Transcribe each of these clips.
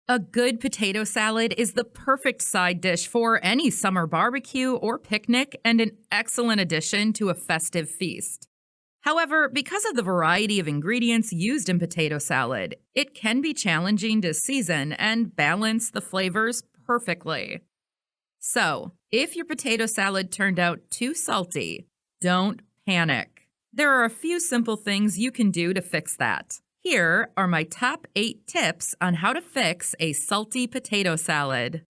A good potato salad is the perfect side dish for any summer barbecue or picnic and an excellent addition to a festive feast. However, because of the variety of ingredients used in potato salad, it can be challenging to season and balance the flavors perfectly. So, if your potato salad turned out too salty, don't panic. There are a few simple things you can do to fix that. Here are my top 8 tips on how to fix a salty potato salad.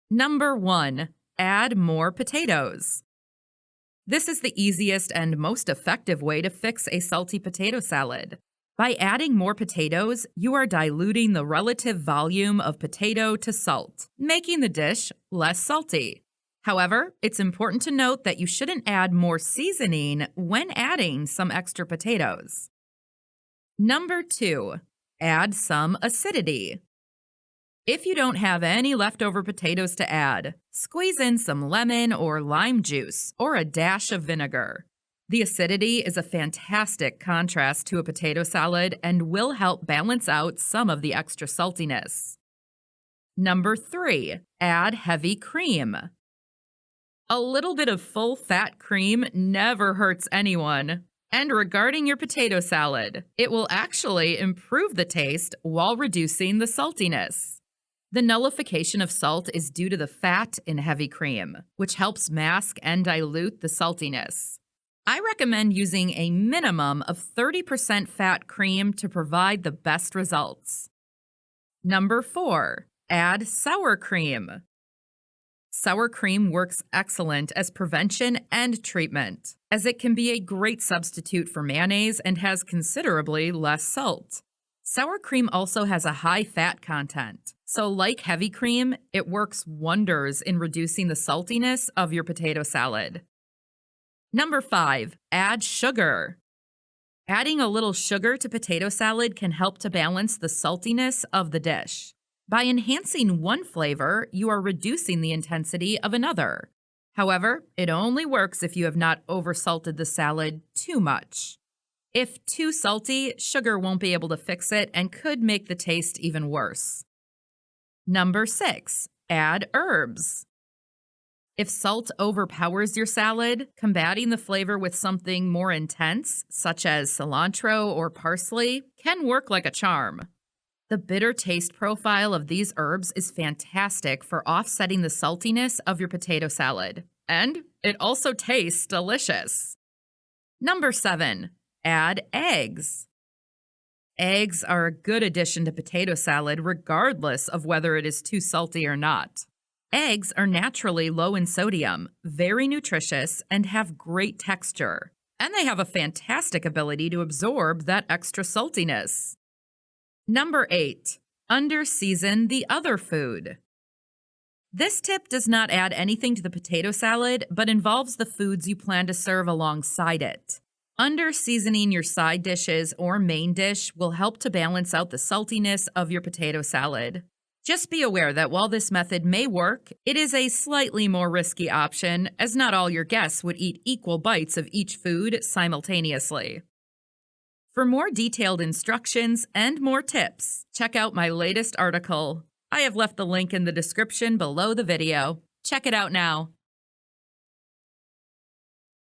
Number 1. Add more potatoes. This is the easiest and most effective way to fix a salty potato salad. By adding more potatoes, you are diluting the relative volume of potato to salt, making the dish less salty. However, it's important to note that you shouldn't add more seasoning when adding some extra potatoes. Number 2. Add some acidity. If you don't have any leftover potatoes to add, squeeze in some lemon or lime juice or a dash of vinegar. The acidity is a fantastic contrast to a potato salad and will help balance out some of the extra saltiness. Number 3. Add heavy cream. A little bit of full-fat cream never hurts anyone. And regarding your potato salad, it will actually improve the taste while reducing the saltiness. The nullification of salt is due to the fat in heavy cream, which helps mask and dilute the saltiness. I recommend using a minimum of 30% fat cream to provide the best results. Number 4. Add sour cream. Sour cream works excellent as prevention and treatment, as it can be a great substitute for mayonnaise and has considerably less salt. Sour cream also has a high fat content, so like heavy cream, it works wonders in reducing the saltiness of your potato salad. Number 5. Add sugar. Adding a little sugar to potato salad can help to balance the saltiness of the dish. By enhancing one flavor, you are reducing the intensity of another. However, it only works if you have not oversalted the salad too much. If too salty, sugar won't be able to fix it and could make the taste even worse. Number 6. Add herbs. If salt overpowers your salad, combating the flavor with something more intense, such as cilantro or parsley, can work like a charm. The bitter taste profile of these herbs is fantastic for offsetting the saltiness of your potato salad, and it also tastes delicious. Number 7. Add eggs. Eggs are a good addition to potato salad regardless of whether it is too salty or not. Eggs are naturally low in sodium, very nutritious, and have great texture, and they have a fantastic ability to absorb that extra saltiness. Number 8. Under-season the other food. This tip does not add anything to the potato salad, but involves the foods you plan to serve alongside it. Under-seasoning your side dishes or main dish will help to balance out the saltiness of your potato salad. Just be aware that while this method may work, it is a slightly more risky option, as not all your guests would eat equal bites of each food simultaneously. For more detailed instructions and more tips, check out my latest article. I have left the link in the description below the video. Check it out now.